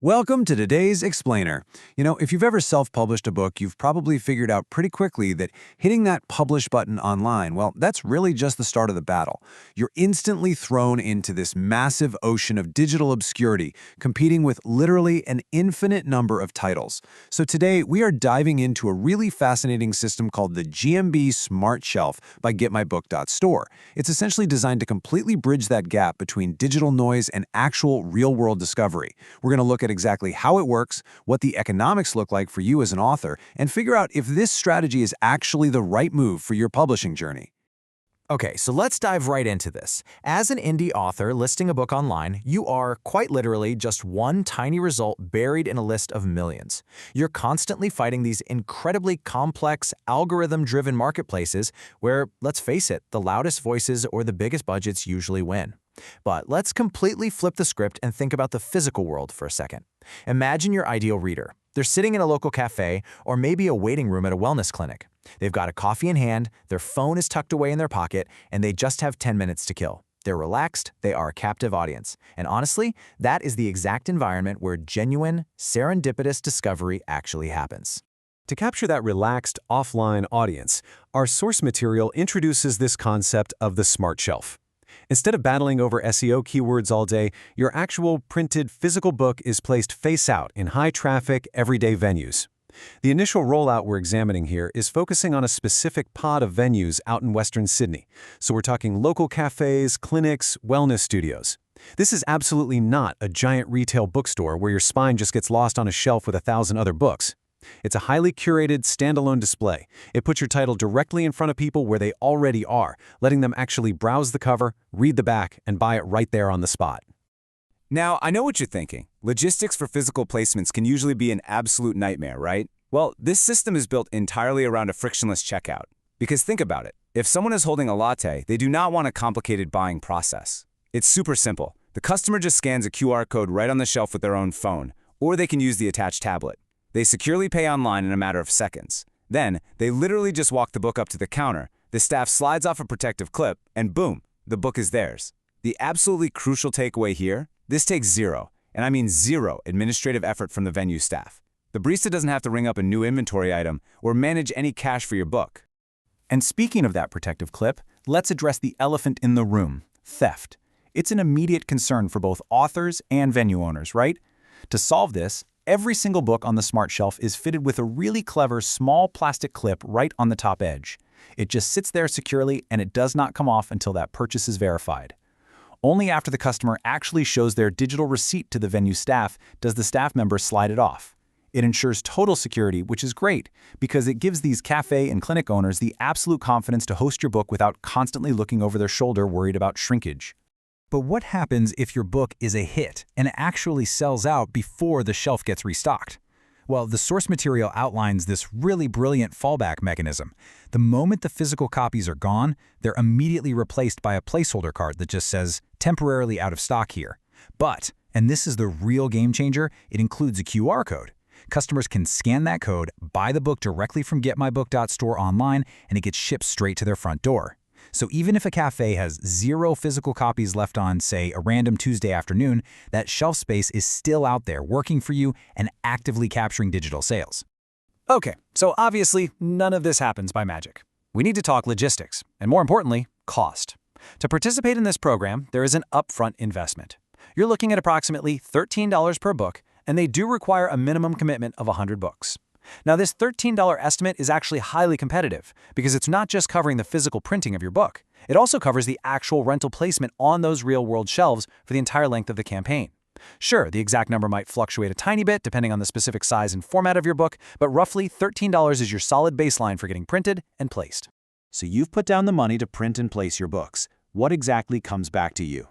Welcome to today's Explainer. If you've ever self-published a book, you've probably figured out pretty quickly that hitting that publish button online, well, that's really just the start of the battle. You're instantly thrown into this massive ocean of digital obscurity, competing with literally an infinite number of titles. So today, we are diving into a really fascinating system called the GMB Smart Shelf by GetMyBook.store. It's essentially designed to completely bridge that gap between digital noise and actual real-world discovery. We're going to look at exactly how it works, what the economics look like for you as an author, and figure out if this strategy is actually the right move for your publishing journey. Okay, so let's dive right into this. As an indie author listing a book online, you are, quite literally, just one tiny result buried in a list of millions. You're constantly fighting these incredibly complex, algorithm-driven marketplaces where, let's face it, the loudest voices or the biggest budgets usually win. But let's completely flip the script and think about the physical world for a second. Imagine your ideal reader. They're sitting in a local cafe or maybe a waiting room at a wellness clinic. They've got a coffee in hand, their phone is tucked away in their pocket, and they just have 10 minutes to kill. They're relaxed, they are a captive audience. And honestly, that is the exact environment where genuine, serendipitous discovery actually happens. To capture that relaxed, offline audience, our source material introduces this concept of the Smart Shelf. Instead of battling over SEO keywords all day, your actual printed physical book is placed face out in high-traffic, everyday venues. The initial rollout we're examining here is focusing on a specific pod of venues out in Western Sydney. So we're talking local cafes, clinics, wellness studios. This is absolutely not a giant retail bookstore where your spine just gets lost on a shelf with 1,000 other books. It's a highly curated, standalone display. It puts your title directly in front of people where they already are, letting them actually browse the cover, read the back, and buy it right there on the spot. Now, I know what you're thinking. Logistics for physical placements can usually be an absolute nightmare, right? Well, this system is built entirely around a frictionless checkout. Because think about it. If someone is holding a latte, they do not want a complicated buying process. It's super simple. The customer just scans a QR code right on the shelf with their own phone, or they can use the attached tablet. They securely pay online in a matter of seconds. Then, they literally just walk the book up to the counter, the staff slides off a protective clip, and boom, the book is theirs. The absolutely crucial takeaway here? This takes zero, and I mean zero, administrative effort from the venue staff. The barista doesn't have to ring up a new inventory item or manage any cash for your book. And speaking of that protective clip, let's address the elephant in the room, theft. It's an immediate concern for both authors and venue owners, right? To solve this, every single book on the Smart Shelf is fitted with a really clever small plastic clip right on the top edge. It just sits there securely and it does not come off until that purchase is verified. Only after the customer actually shows their digital receipt to the venue staff does the staff member slide it off. It ensures total security, which is great because it gives these cafe and clinic owners the absolute confidence to host your book without constantly looking over their shoulder worried about shrinkage. But what happens if your book is a hit and actually sells out before the shelf gets restocked? Well, the source material outlines this really brilliant fallback mechanism. The moment the physical copies are gone, they're immediately replaced by a placeholder card that just says, temporarily out of stock here. But, and this is the real game changer, it includes a QR code. Customers can scan that code, buy the book directly from GetMyBook.store online, and it gets shipped straight to their front door. So even if a cafe has 0 physical copies left on, say, a random Tuesday afternoon, that shelf space is still out there working for you and actively capturing digital sales. Okay, so obviously none of this happens by magic. We need to talk logistics, and more importantly, cost. To participate in this program, there is an upfront investment. You're looking at approximately $13 per book, and they do require a minimum commitment of 100 books. Now, this $13 estimate is actually highly competitive because it's not just covering the physical printing of your book. It also covers the actual rental placement on those real-world shelves for the entire length of the campaign. Sure, the exact number might fluctuate a tiny bit depending on the specific size and format of your book, but roughly $13 is your solid baseline for getting printed and placed. So you've put down the money to print and place your books. What exactly comes back to you?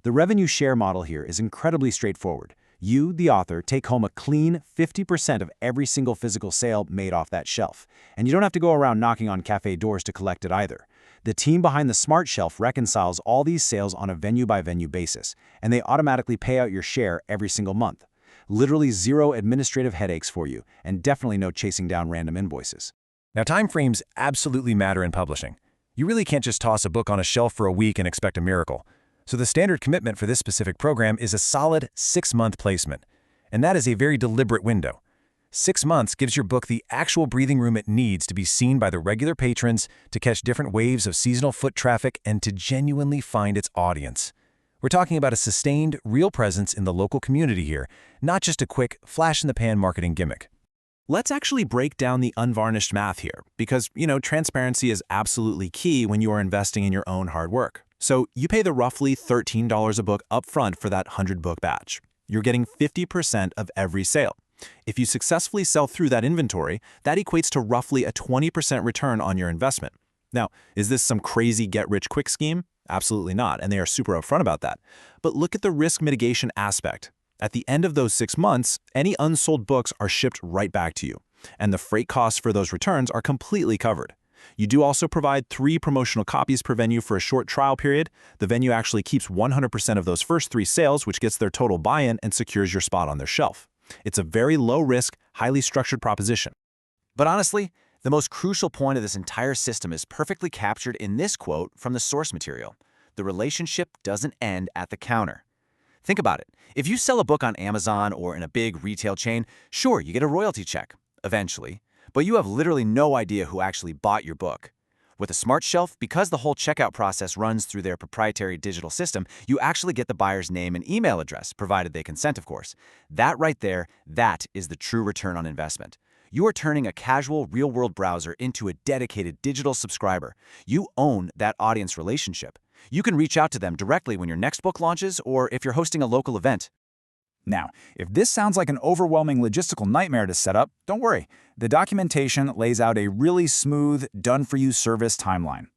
The revenue share model here is incredibly straightforward. You, the author, take home a clean 50% of every single physical sale made off that shelf. And you don't have to go around knocking on cafe doors to collect it either. The team behind the Smart Shelf reconciles all these sales on a venue-by-venue basis, and they automatically pay out your share every single month. Literally zero administrative headaches for you, and definitely no chasing down random invoices. Now, timeframes absolutely matter in publishing. You really can't just toss a book on a shelf for a week and expect a miracle. So the standard commitment for this specific program is a solid 6-month placement. And that is a very deliberate window. 6 months gives your book the actual breathing room it needs to be seen by the regular patrons, to catch different waves of seasonal foot traffic, and to genuinely find its audience. We're talking about a sustained, real presence in the local community here, not just a quick, flash-in-the-pan marketing gimmick. Let's actually break down the unvarnished math here, because, transparency is absolutely key when you are investing in your own hard work. So you pay the roughly $13 a book upfront for that 100-book batch. You're getting 50% of every sale. If you successfully sell through that inventory, that equates to roughly a 20% return on your investment. Now, is this some crazy get-rich-quick scheme? Absolutely not, and they are super upfront about that. But look at the risk mitigation aspect. At the end of those 6 months, any unsold books are shipped right back to you, and the freight costs for those returns are completely covered. You do also provide 3 promotional copies per venue for a short trial period. The venue actually keeps 100% of those first 3 sales, which gets their total buy-in and secures your spot on their shelf. It's a very low-risk, highly structured proposition. But honestly, the most crucial point of this entire system is perfectly captured in this quote from the source material. The relationship doesn't end at the counter. Think about it. If you sell a book on Amazon or in a big retail chain, sure, you get a royalty check, eventually, but you have literally no idea who actually bought your book. With a Smart Shelf, because the whole checkout process runs through their proprietary digital system, you actually get the buyer's name and email address, provided they consent, of course. That right there, that is the true return on investment. You are turning a casual, real-world browser into a dedicated digital subscriber. You own that audience relationship. You can reach out to them directly when your next book launches or if you're hosting a local event. Now, if this sounds like an overwhelming logistical nightmare to set up, don't worry. The documentation lays out a really smooth, done-for-you service timeline.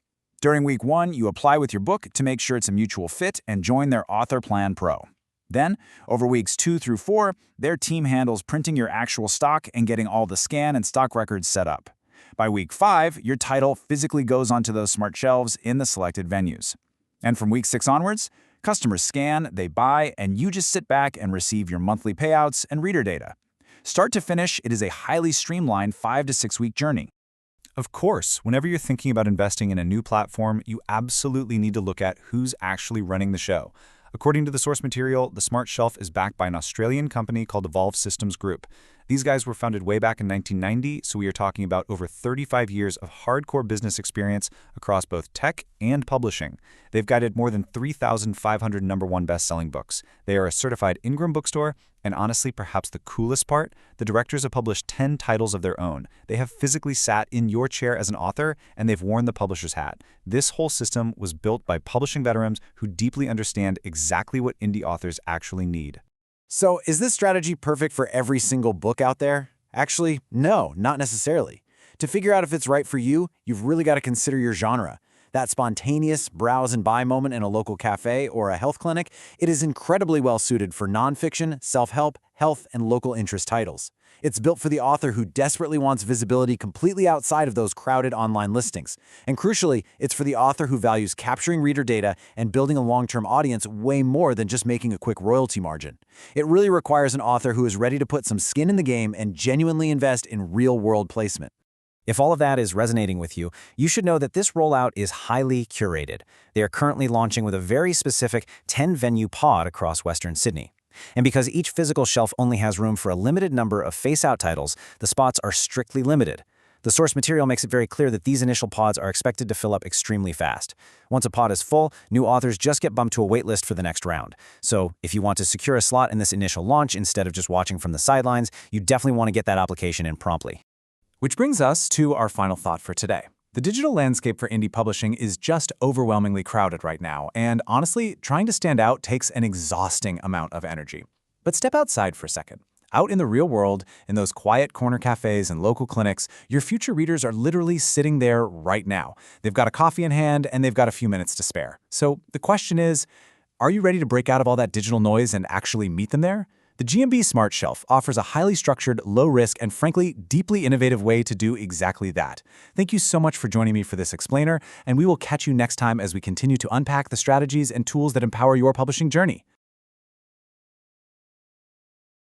During week 1, you apply with your book to make sure it's a mutual fit and join their Author Plan Pro. Then, over weeks 2 through 4, their team handles printing your actual stock and getting all the scan and stock records set up. By week 5, your title physically goes onto those smart shelves in the selected venues. And from week 6 onwards, customers scan, they buy, and you just sit back and receive your monthly payouts and reader data. Start to finish, it is a highly streamlined 5 to 6 week journey. Of course, whenever you're thinking about investing in a new platform, you absolutely need to look at who's actually running the show. According to the source material, the Smart Shelf is backed by an Australian company called Evolve Systems Group. These guys were founded way back in 1990, so we are talking about over 35 years of hardcore business experience across both tech and publishing. They've guided more than 3,500 #1 best-selling books. They are a certified Ingram bookstore, and honestly, perhaps the coolest part, the directors have published 10 titles of their own. They have physically sat in your chair as an author, and they've worn the publisher's hat. This whole system was built by publishing veterans who deeply understand exactly what indie authors actually need. So, is this strategy perfect for every single book out there? Actually, no, not necessarily. To figure out if it's right for you, you've really got to consider your genre. That spontaneous browse and buy moment in a local cafe or a health clinic, it is incredibly well suited for nonfiction, self-help, health, and local interest titles. It's built for the author who desperately wants visibility completely outside of those crowded online listings. And crucially, it's for the author who values capturing reader data and building a long-term audience way more than just making a quick royalty margin. It really requires an author who is ready to put some skin in the game and genuinely invest in real-world placement. If all of that is resonating with you, you should know that this rollout is highly curated. They are currently launching with a very specific 10-venue pod across Western Sydney. And because each physical shelf only has room for a limited number of face-out titles, the spots are strictly limited. The source material makes it very clear that these initial pods are expected to fill up extremely fast. Once a pod is full, new authors just get bumped to a waitlist for the next round. So if you want to secure a slot in this initial launch instead of just watching from the sidelines, you definitely want to get that application in promptly. Which brings us to our final thought for today. The digital landscape for indie publishing is just overwhelmingly crowded right now, and honestly, trying to stand out takes an exhausting amount of energy. But step outside for a second. Out in the real world, in those quiet corner cafes and local clinics, your future readers are literally sitting there right now. They've got a coffee in hand, and they've got a few minutes to spare. So the question is, are you ready to break out of all that digital noise and actually meet them there? The GMB Smart Shelf offers a highly structured, low-risk, and frankly, deeply innovative way to do exactly that. Thank you so much for joining me for this explainer, and we will catch you next time as we continue to unpack the strategies and tools that empower your publishing journey.